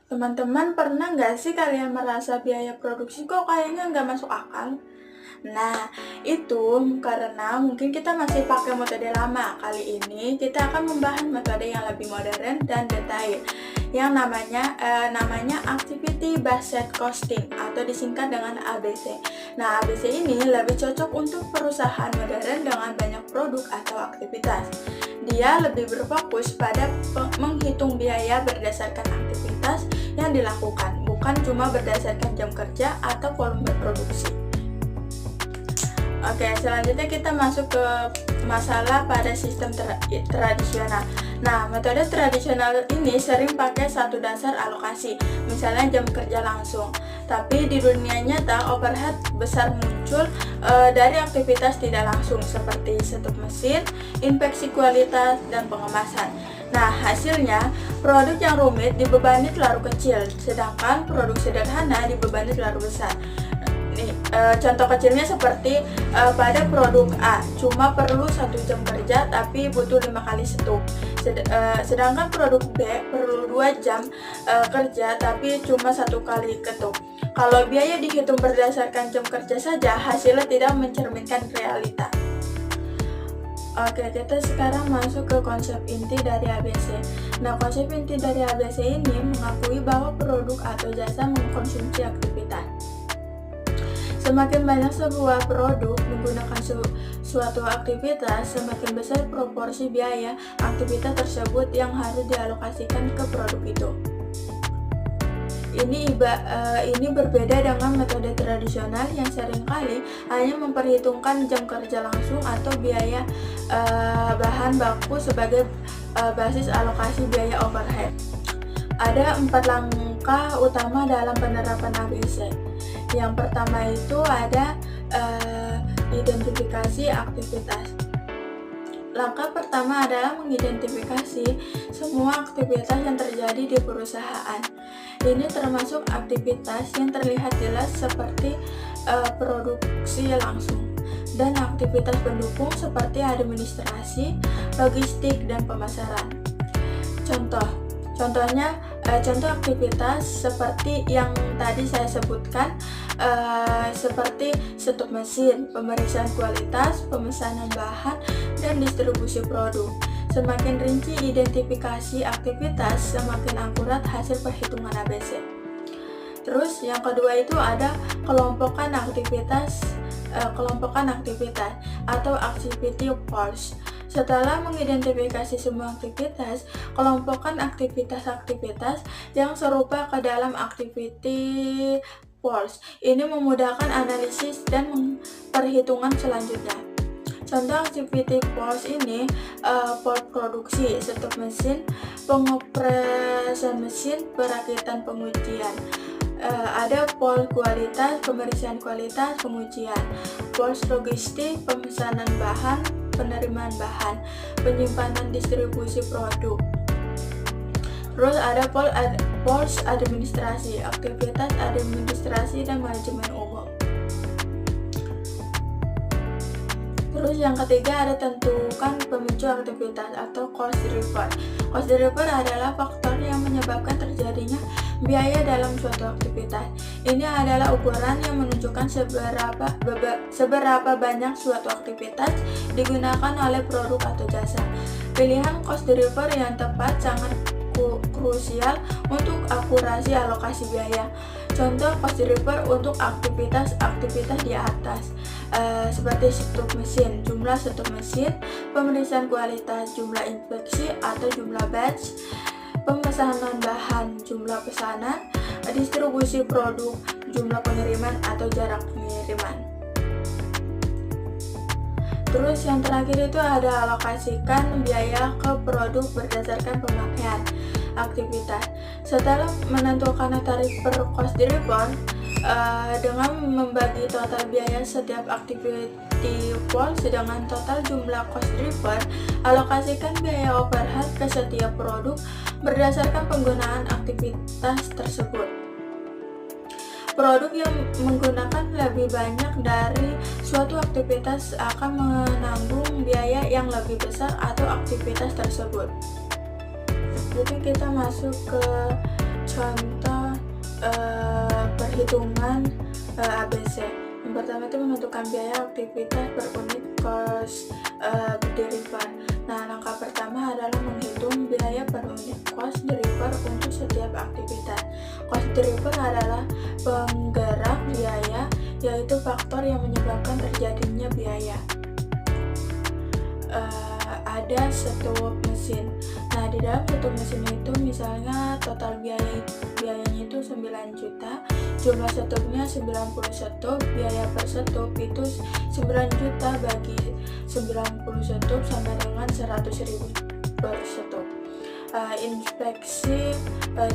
Teman-teman pernah nggak sih kalian merasa biaya produksi kok kayaknya nggak masuk akal? Nah, itu karena mungkin kita masih pakai metode lama. Kali ini kita akan membahas metode yang lebih modern dan detail yang namanya Activity Based Costing atau disingkat dengan ABC. Nah, ABC ini lebih cocok untuk perusahaan modern dengan banyak produk atau aktivitas. Dia lebih berfokus pada menghitung biaya berdasarkan aktivitas yang dilakukan, bukan cuma berdasarkan jam kerja atau volume produksi. Oke, selanjutnya kita masuk ke masalah pada sistem tradisional. Nah, metode tradisional ini sering pakai satu dasar alokasi, misalnya jam kerja langsung. Tapi di dunia nyata, overhead besar muncul dari aktivitas tidak langsung seperti setup mesin, inspeksi kualitas, dan pengemasan. Nah, hasilnya produk yang rumit dibebani terlalu kecil, sedangkan produk sederhana dibebani terlalu besar. Nih, contoh kecilnya seperti pada produk A cuma perlu 1 jam kerja tapi butuh 5 kali setup. Sedangkan produk B perlu 2 jam kerja tapi cuma 1 kali ketuk. Kalau biaya dihitung berdasarkan jam kerja saja, hasilnya tidak mencerminkan realita. Oke, kita sekarang masuk ke konsep inti dari ABC. Nah, konsep inti dari ABC ini mengakui bahwa produk atau jasa mengkonsumsi aktivitas. Semakin banyak sebuah produk menggunakan suatu aktivitas, semakin besar proporsi biaya aktivitas tersebut yang harus dialokasikan ke produk itu. Ini berbeda dengan metode tradisional yang seringkali hanya memperhitungkan jam kerja langsung atau biaya bahan baku sebagai basis alokasi biaya overhead. Ada 4 langkah utama dalam penerapan ABC. Yang pertama itu ada identifikasi aktivitas. Langkah pertama adalah mengidentifikasi semua aktivitas yang terjadi di perusahaan. Ini termasuk aktivitas yang terlihat jelas seperti produksi langsung dan aktivitas pendukung seperti administrasi, logistik, dan pemasaran. Contoh aktivitas seperti yang tadi saya sebutkan, seperti setup mesin, pemeriksaan kualitas, pemesanan bahan, dan distribusi produk. Semakin rinci identifikasi aktivitas, semakin akurat hasil perhitungan ABC. Terus yang kedua itu ada kelompokan aktivitas atau activity pools. Setelah mengidentifikasi semua aktivitas, kelompokkan aktivitas-aktivitas yang serupa ke dalam activity pools. Ini memudahkan analisis dan perhitungan selanjutnya. Contoh activity pools ini pool produksi, setup mesin, pengoperasian mesin, perakitan, pengujian. Ada pool kualitas, pemeriksaan kualitas, pengujian. Pool logistik, pemesanan bahan, penerimaan bahan, penyimpanan, distribusi produk. Terus ada pools administrasi, aktivitas administrasi dan manajemen umum. Terus yang ketiga ada tentukan pemicu aktivitas atau cost driver. Cost driver adalah faktor yang menyebabkan terjadinya biaya dalam suatu aktivitas. Ini adalah ukuran yang menunjukkan seberapa banyak suatu aktivitas digunakan oleh produk atau jasa. Pilihan cost driver yang tepat sangat krusial untuk akurasi alokasi biaya. Contoh cost driver untuk aktivitas di atas seperti setup mesin, jumlah setup mesin, pemeriksaan kualitas, jumlah inspeksi atau jumlah batch, pemesanan bahan, jumlah pesanan, distribusi produk, jumlah pengiriman atau jarak pengiriman. Terus yang terakhir itu ada alokasikan biaya ke produk berdasarkan pemakaian aktivitas. Setelah menentukan tarif per cost driver dengan membagi total biaya setiap activity pool dengan total jumlah cost driver, alokasikan biaya overhead ke setiap produk berdasarkan penggunaan aktivitas tersebut. Produk yang menggunakan lebih banyak dari suatu aktivitas akan menanggung biaya yang lebih besar atau aktivitas tersebut. Jadi kita masuk ke contoh perhitungan ABC. Yang pertama itu menentukan biaya aktivitas per unit cost deliver. Nah, langkah pertama adalah menghitung biaya per unit cost deliver untuk setiap aktivitas. Cost deliver adalah penggerak biaya, yaitu faktor yang menyebabkan terjadinya biaya. Ada satu mesin. Nah, di dalam satu mesin itu misalnya total biayanya itu 9 juta, jumlah setupnya 90 setup, biaya per setup itu 9 juta bagi 90 setup sama dengan 100.000 per setup. Inspeksi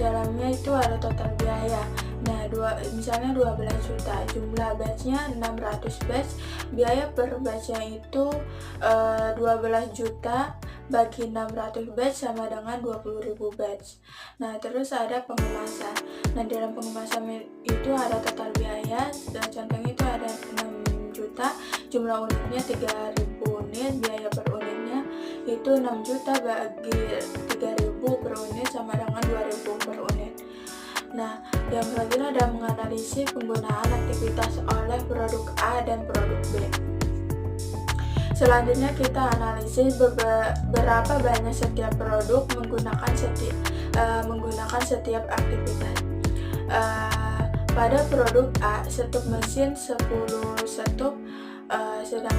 dalamnya itu ada total biaya. Nah, misalnya 12 juta, jumlah batchnya 600 batch, biaya per batchnya itu 12 juta bagi 600 batch sama dengan 20.000 batch. Nah, terus ada pengemasan. Nah, dalam pengemasan itu ada total biaya, dan contohnya itu ada 6 juta, jumlah unitnya 3.000 unit, biaya per unitnya itu 6 juta bagi 3.000 per unit sama dengan 2.000 per unit. Nah, yang selanjutnya ada menganalisis penggunaan aktivitas oleh produk A dan produk B. Selanjutnya kita analisis berapa banyak setiap produk menggunakan setiap aktivitas. Pada produk A, setup mesin 10 setup, sedang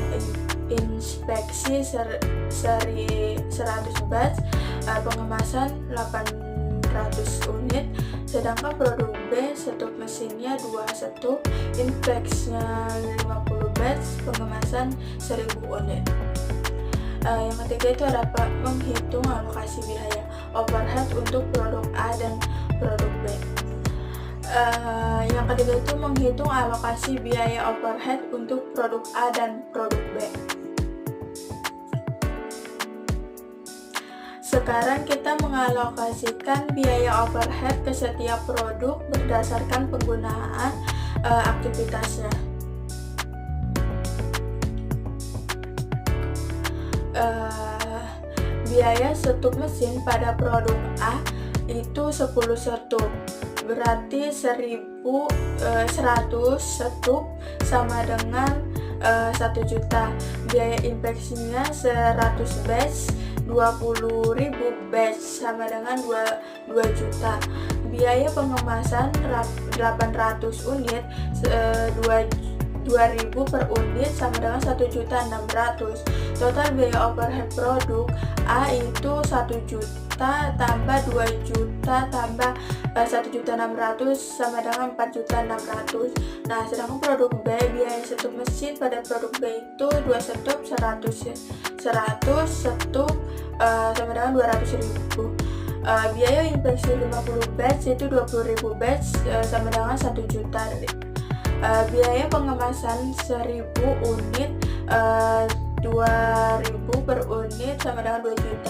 inspeksi seri 100 batch, pengemasan 800 unit. Sedangkan produk B, setup mesinnya 2 setup, inspeksinya 50 batch, pengemasan 1000 unit. Yang ketiga itu ada menghitung alokasi biaya overhead untuk produk A dan produk B. Yang ketiga itu menghitung alokasi biaya overhead untuk produk A dan produk B. Sekarang kita mengalokasikan biaya overhead ke setiap produk berdasarkan penggunaan aktivitasnya. Biaya setup mesin pada produk A itu 10 setup, berarti 1.100 setup sama dengan 1 juta. Biaya inspeksinya 100 batch, 20.000 batch sama dengan 2 juta. Biaya pengemasan 800 unit, 2.000 per unit sama dengan 1.600.000. Total biaya overhead produk A itu 1 juta tambah 2 juta tambah 1.600.000 sama dengan 4.600.000. Nah, sedangkan produk B, biaya setup mesin pada produk B itu 2 setup 100 setup sama dengan 200.000. Biaya inspeksi 50 batch itu 20.000 batch sama dengan 1 juta. Biaya pengemasan 1.000 unit, 2.000 per unit sama dengan 2 juta.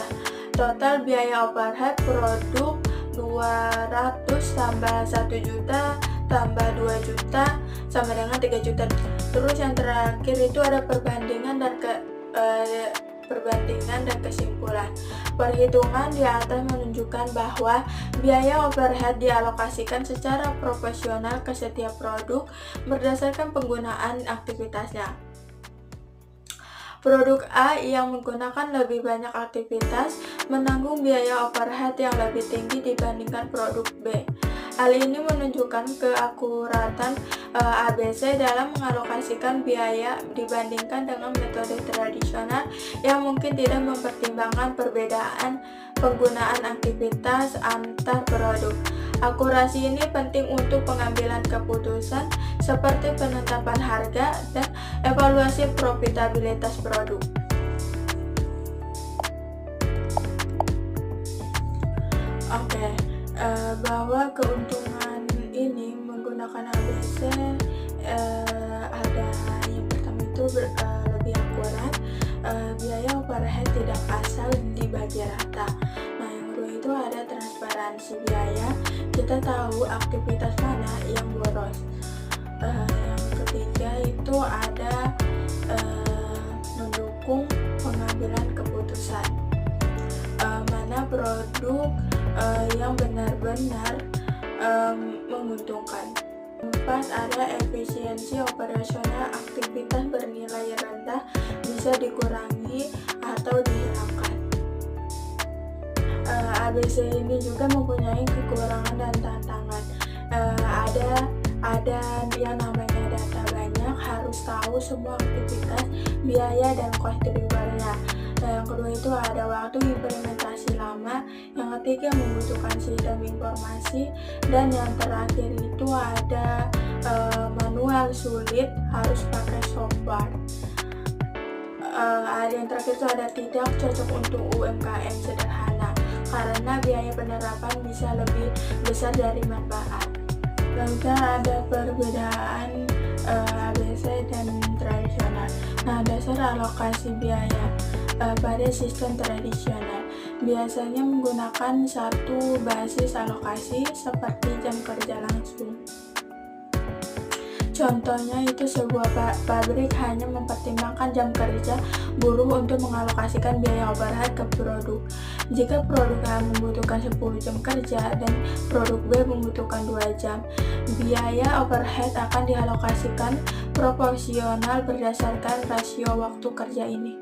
Total biaya overhead produk 200 tambah 1 juta tambah 2 juta sama dengan 3 juta. Terus yang terakhir itu ada perbandingan dan kesimpulan. Perhitungan di atas menunjukkan bahwa biaya overhead dialokasikan secara proporsional ke setiap produk berdasarkan penggunaan aktivitasnya. Produk A yang menggunakan lebih banyak aktivitas menanggung biaya overhead yang lebih tinggi dibandingkan produk B. Hal ini menunjukkan keakuratan ABC dalam mengalokasikan biaya dibandingkan dengan metode tradisional yang mungkin tidak mempertimbangkan perbedaan penggunaan aktivitas antar produk. Akurasi ini penting untuk pengambilan keputusan seperti penetapan harga dan evaluasi profitabilitas produk. Bahwa keuntungan ini menggunakan ABC ada yang pertama itu lebih akurat, biaya overhead tidak asal dibagi rata. Nah, yang kedua itu ada transparansi biaya, kita tahu aktivitas mana yang boros. Yang ketiga itu ada mendukung pengambilan keputusan, mana produk yang benar-benar menguntungkan. Keempat, ada efisiensi operasional. Aktivitas bernilai rendah bisa dikurangi atau dihilangkan. ABC ini juga mempunyai kekurangan dan tantangan. Ada yang namanya data banyak, harus tahu semua aktivitas, biaya, dan cost drivernya. Yang kedua itu ada waktu implementasi lama. Yang ketiga membutuhkan sistem informasi. Dan yang terakhir itu ada manual sulit, harus pakai software. Ada yang terakhir itu ada tidak cocok untuk UMKM sederhana karena biaya penerapan bisa lebih besar dari manfaat. Lalu ada perbedaan ABC dan tradisional. Nah, dasar alokasi biaya pada sistem tradisional biasanya menggunakan satu basis alokasi seperti jam kerja langsung. Contohnya itu sebuah pabrik hanya mempertimbangkan jam kerja buruh untuk mengalokasikan biaya overhead ke produk. Jika produk A membutuhkan 10 jam kerja dan produk B membutuhkan 2 jam, biaya overhead akan dialokasikan proporsional berdasarkan rasio waktu kerja ini.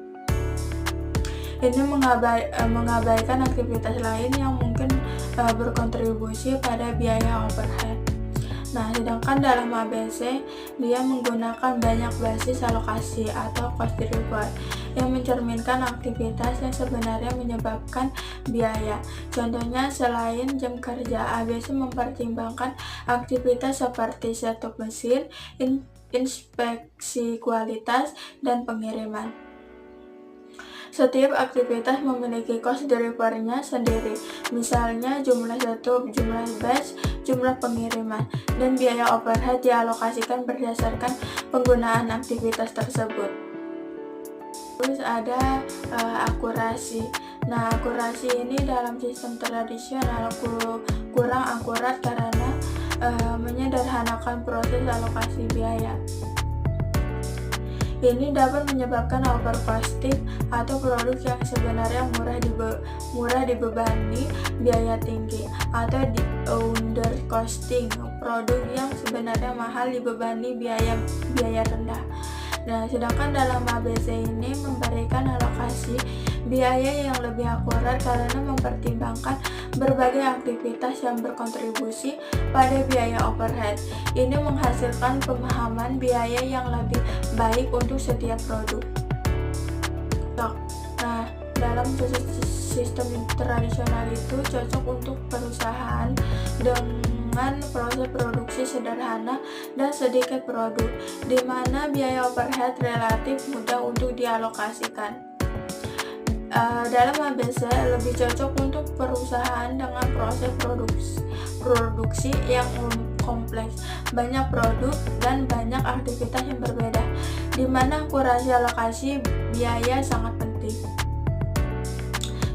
Ini mengabaikan aktivitas lain yang mungkin berkontribusi pada biaya overhead. Nah, sedangkan dalam ABC, dia menggunakan banyak basis alokasi atau cost driver yang mencerminkan aktivitas yang sebenarnya menyebabkan biaya. Contohnya, selain jam kerja, ABC mempertimbangkan aktivitas seperti setup mesin, inspeksi kualitas, dan pengiriman. Setiap aktivitas memiliki cost drivernya sendiri, misalnya jumlah setup, jumlah batch, jumlah pengiriman, dan biaya overhead dialokasikan berdasarkan penggunaan aktivitas tersebut. Terus ada akurasi. Nah, akurasi ini dalam sistem tradisional kurang akurat karena menyederhanakan proses alokasi biaya. Ini dapat menyebabkan overcosting atau produk yang sebenarnya murah dibebani biaya tinggi, atau undercosting, produk yang sebenarnya mahal dibebani biaya rendah. Nah, sedangkan dalam ABC ini memberikan alokasi biaya yang lebih akurat karena mempertimbangkan berbagai aktivitas yang berkontribusi pada biaya overhead. Ini menghasilkan pemahaman biaya yang lebih baik untuk setiap produk. Nah, dalam sistem tradisional itu cocok untuk perusahaan dengan proses produksi sederhana dan sedikit produk, di mana biaya overhead relatif mudah untuk dialokasikan. Dalam ABC lebih cocok untuk perusahaan dengan proses produksi yang kompleks, banyak produk, dan banyak aktivitas yang berbeda, di mana akurasi alokasi biaya sangat penting.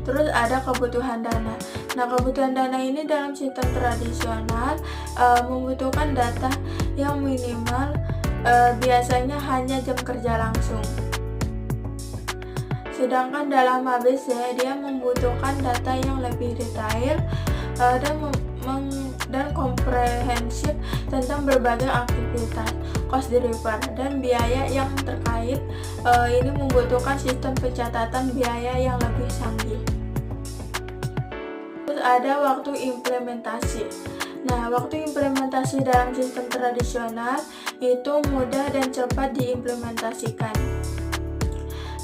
Terus ada kebutuhan dana. Nah, kebutuhan dana ini dalam sistem tradisional membutuhkan data yang minimal, biasanya hanya jam kerja langsung. Sedangkan dalam ABC dia membutuhkan data yang lebih detail dan komprehensif tentang berbagai aktivitas, cost driver, dan biaya yang terkait. Ini membutuhkan sistem pencatatan biaya yang lebih canggih. Terus ada waktu implementasi. Nah, waktu implementasi dalam sistem tradisional itu mudah dan cepat diimplementasikan.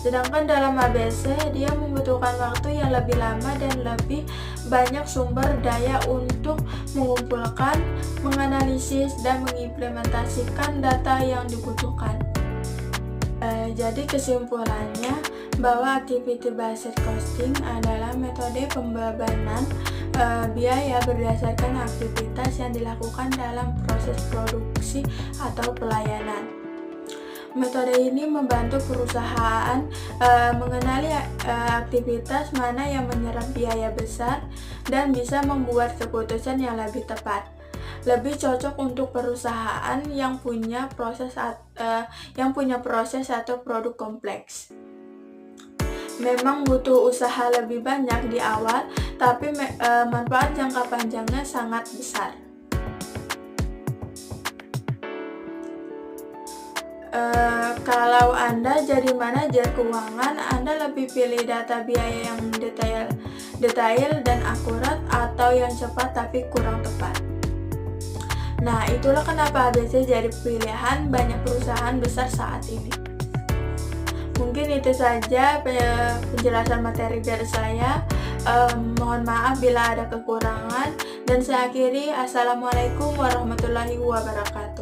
Sedangkan dalam ABC dia membutuhkan waktu yang lebih lama dan lebih banyak sumber daya untuk mengumpulkan, menganalisis, dan mengimplementasikan data yang dibutuhkan. Jadi kesimpulannya bahwa activity based costing adalah metode pembebanan biaya berdasarkan aktivitas yang dilakukan dalam proses produksi atau pelayanan. Metode ini membantu perusahaan mengenali aktivitas mana yang menyerap biaya besar dan bisa membuat keputusan yang lebih tepat. Lebih cocok untuk perusahaan yang punya proses atau produk kompleks. Memang butuh usaha lebih banyak di awal, tapi manfaat jangka panjangnya sangat besar. Kalau Anda jadi manajer keuangan, Anda lebih pilih data biaya yang detail dan akurat, atau yang cepat tapi kurang tepat. Nah, itulah kenapa ABC jadi pilihan banyak perusahaan besar saat ini. Mungkin itu saja penjelasan materi dari saya. Mohon maaf bila ada kekurangan, dan saya akhiri. Assalamualaikum warahmatullahi wabarakatuh.